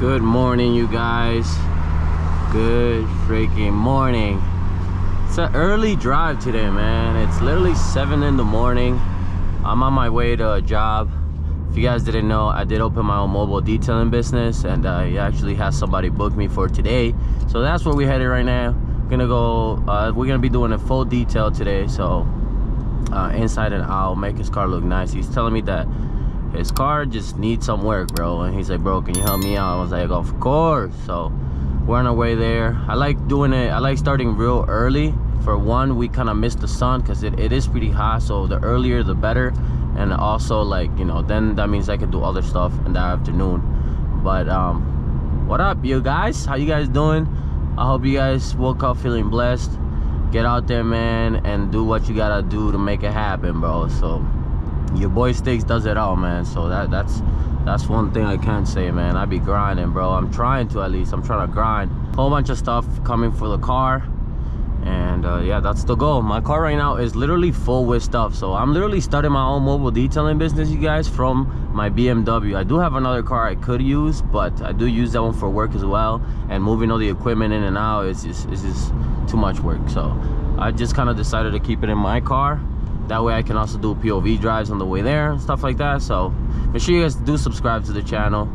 Good morning, you guys. Good freaking morning. It's an early drive today, man. It's literally 7 in the morning. I'm on my way to a job. If you guys didn't know, I did open my own mobile detailing business, and I actually had somebody book me for today. So that's where we're headed right now. We're gonna be doing a full detail today. So inside and out, make his car look nice. He's telling me that his car just needs some work, bro, and he's like, bro, can you help me out? I was like, of course. So we're on our way there. I like doing it. I like starting real early. For one, we kind of miss the sun because it is pretty hot, so the earlier the better. And also, like, you know, then that means I can do other stuff in the afternoon. But what up, you guys? How you guys doing? I hope you guys woke up feeling blessed. Get out there, man, and do what you gotta do to make it happen, bro. So your boy Sticks does it all, man. So that's one thing I can say, man. I be grinding, bro. I'm trying to, at least. I'm trying to grind. Whole bunch of stuff coming for the car. And yeah, that's the goal. My car right now is literally full with stuff. So I'm literally starting my own mobile detailing business, you guys, from my BMW. I do have another car I could use, but I do use that one for work as well. And moving all the equipment in and out is just too much work. So I just kind of decided to keep it in my car. That way I can also do POV drives on the way there and stuff like that. So make sure you guys do subscribe to the channel.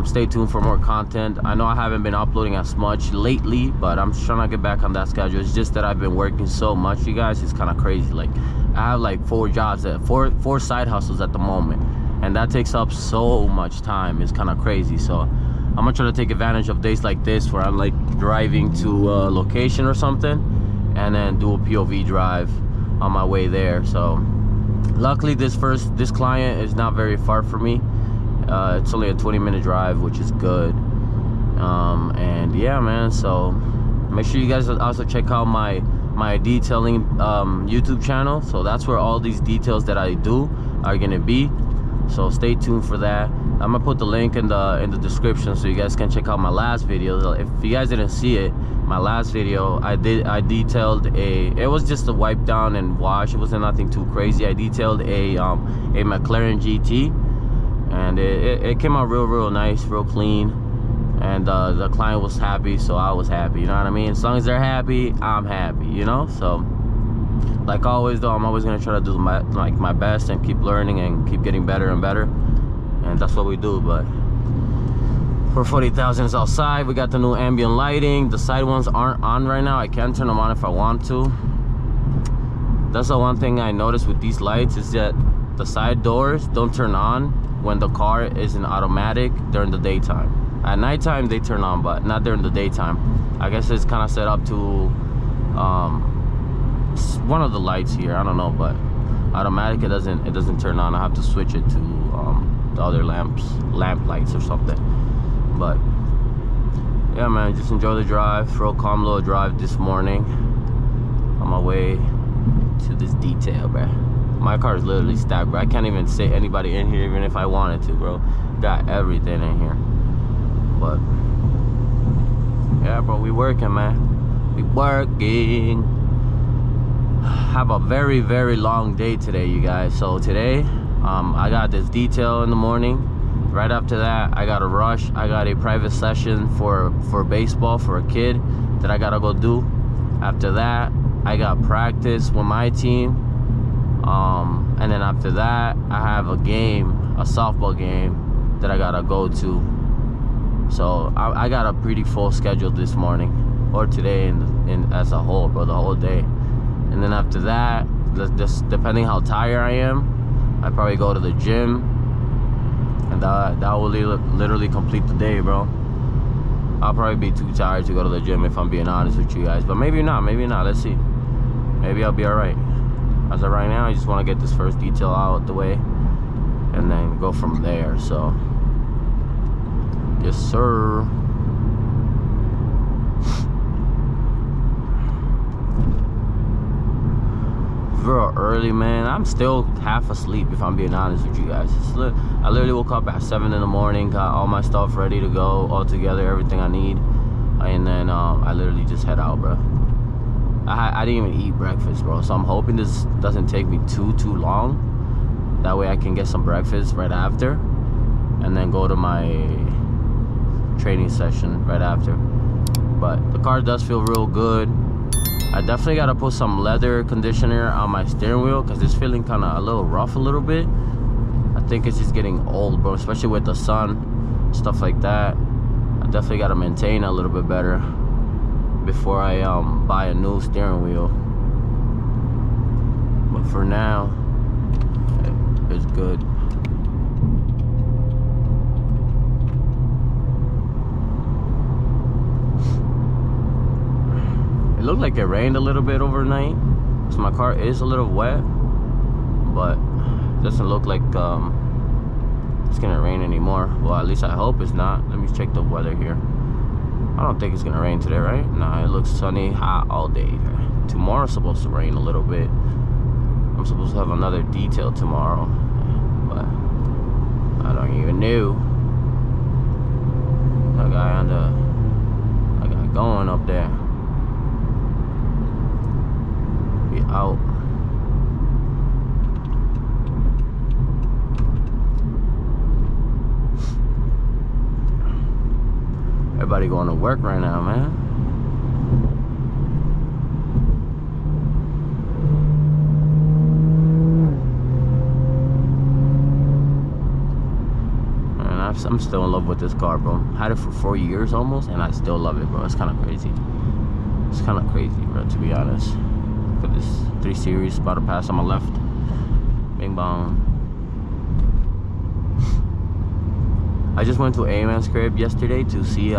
Stay tuned for more content. I know I haven't been uploading as much lately, but I'm trying to get back on that schedule. It's just that I've been working so much, you guys. It's kind of crazy. Like, I have like 4 jobs, four side hustles at the moment, and that takes up so much time. It's kind of crazy. So I'm gonna try to take advantage of days like this where I'm like driving to a location or something, and then do a POV drive on my way there. So luckily this client is not very far from me. It's only a 20-minute drive, which is good. And yeah, man, so make sure you guys also check out my detailing YouTube channel. So that's where all these details that I do are gonna be. So stay tuned for that. I'm gonna put the link in the description so you guys can check out my last video. If you guys didn't see it, my last video, I detailed it was just a wipe down and wash. It wasn't nothing too crazy. I detailed a McLaren GT, and it came out real nice, real clean, and the client was happy, so I was happy. You know what I mean? As long as they're happy, I'm happy, you know. So like always though, I'm always gonna try to do my best and keep learning and keep getting better and better, and that's what we do. But for 40,000 is outside. We got the new ambient lighting. The side ones aren't on right now. I can turn them on if I want to. That's the one thing I noticed with these lights, is that the side doors don't turn on when the car is in automatic during the daytime. At nighttime they turn on, but not during the daytime. I guess it's kind of set up to one of the lights here, I don't know, but automatic it doesn't turn on. I have to switch it to the other lamp lights or something. But yeah, man, just enjoy the drive. Real calm little drive this morning on my way to this detail, bro. My car is literally stacked, bro. I can't even sit anybody in here even if I wanted to, bro. Got everything in here. But yeah, bro, we working, man. We working. Have a very long day today, you guys. So today I got this detail in the morning. Right after that, I got a rush. I got a private session for baseball for a kid that I gotta go do. After that, I got practice with my team. And then after that, I have a softball game that I gotta go to. So I got a pretty full schedule this morning, or today in as a whole, bro, the whole day. And then after that, just depending how tired I am, I probably go to the gym. And that will literally complete the day, bro. I'll probably be too tired to go to the gym if I'm being honest with you guys. But maybe not, let's see. Maybe I'll be alright. As of right now, I just want to get this first detail out the way and then go from there. So yes, sir. Real early, man. I'm still half asleep if I'm being honest with you guys. I literally woke up at 7 in the morning, got all my stuff ready to go, all together, everything I need, and then I literally just head out, bro. I didn't even eat breakfast, bro, so I'm hoping this doesn't take me too long. That way I can get some breakfast right after and then go to my training session right after. But the car does feel real good. I definitely gotta put some leather conditioner on my steering wheel because it's feeling kind of a little rough a little bit. I think it's just getting old, bro, especially with the sun, stuff like that. I definitely gotta maintain a little bit better before I buy a new steering wheel. But for now, it's good. It looked like it rained a little bit overnight, so my car is a little wet, but it doesn't look like it's gonna rain anymore. Well, at least I hope it's not. Let me check the weather here. I don't think it's gonna rain today, right? Nah, it looks sunny, hot all day. Tomorrow's supposed to rain a little bit. I'm supposed to have another detail tomorrow, but I don't even know. That guy on the, I got going up there. Be out. Everybody going to work right now, man. I'm still in love with this car, bro. Had it for 4 years almost, and I still love it, bro. It's kind of crazy. It's kind of crazy, bro, to be honest. Look at this 3 Series about to pass on my left. Bing bong. I just went to A-Man's crib yesterday to see,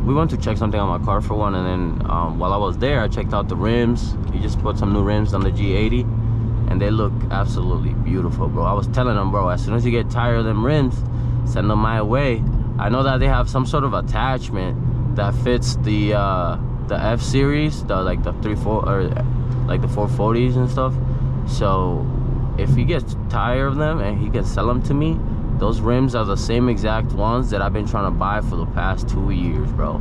we went to check something on my car for one, and then while I was there, I checked out the rims. He just put some new rims on the G80, and they look absolutely beautiful, bro. I was telling him, bro, as soon as you get tired of them rims, send them my way. I know that they have some sort of attachment that fits the F series, like the 3.4 or like the 440s and stuff. So if he gets tired of them and he can sell them to me, those rims are the same exact ones that I've been trying to buy for the past 2 years, bro.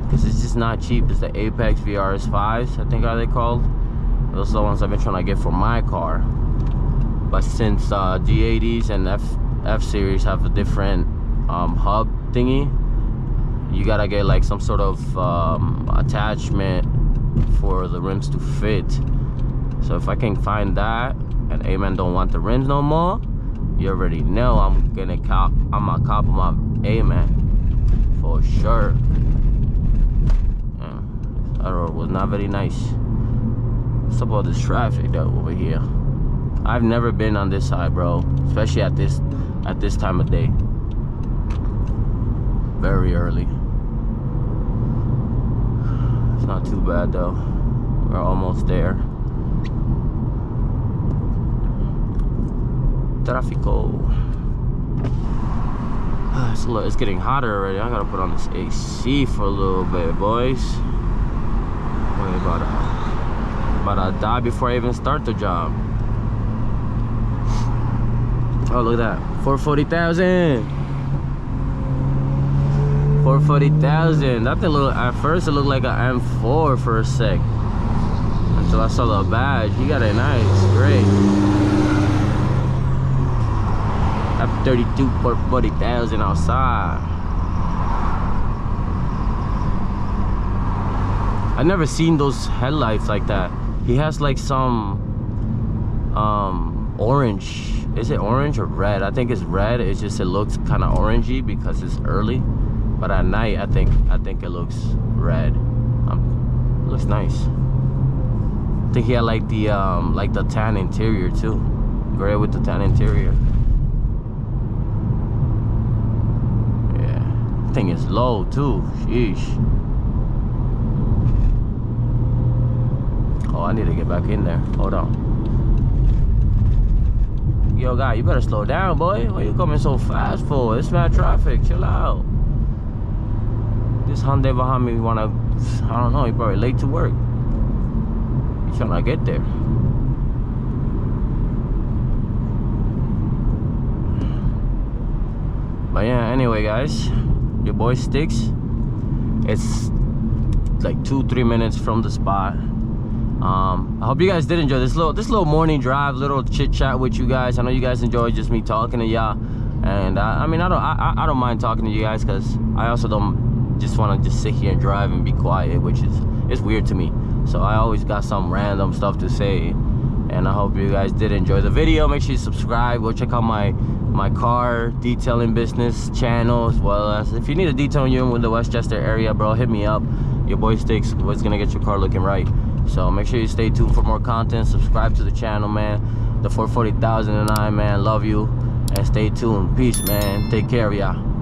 Because it's just not cheap. It's the Apex VRS5s, I think are they called. Those are the ones I've been trying to get for my car. But since G80s and F series have a different hub thingy, you gotta get like some sort of attachment for the rims to fit. So if I can find that and A-Man don't want the rims no more, you already know I'm gonna cop my A-Man for sure. Yeah, that road was not very nice. What's up all this traffic though over here? I've never been on this side, bro, especially at this time of day. Very early. It's not too bad though. We're almost there. Traffico. It's getting hotter already. I gotta put on this AC for a little bit, boys. Wait, about to die before I even start the job. Oh, look at that. 440,000. 440,000. That thing looked, at first it looked like an M4 for a sec. Until I saw the badge. He got it nice. Great. F32 for 40,000 outside. I've never seen those headlights like that. He has like some orange. Is it orange or red? I think it's red. It's just, it looks kind of orangey because it's early. But at night, I think it looks red. It looks nice. I think he had like the tan interior too. Gray with the tan interior. Yeah, thing is low too. Sheesh. Oh, I need to get back in there. Hold on. Yo, guy, you better slow down, boy. Why you coming so fast for? It's mad traffic. Chill out. This Hyundai behind me wanna, I don't know, he probably late to work. He's trying to get there. But yeah, anyway, guys, your boy Sticks. It's like 2-3 minutes from the spot. I hope you guys did enjoy this little morning drive, little chit chat with you guys. I know you guys enjoy just me talking to y'all And I mean, I don't mind talking to you guys, because I also don't just want to just sit here and drive and be quiet, which is, it's weird to me. So I always got some random stuff to say, and I hope you guys did enjoy the video. Make sure you subscribe. Go check out my car detailing business channel, as well as if you need a detail you in the Westchester area, bro, hit me up. Your boy Sticks was gonna get your car looking right. So make sure you stay tuned for more content. Subscribe to the channel, man. The 440,009, man, love you, and stay tuned. Peace, man. Take care of y'all.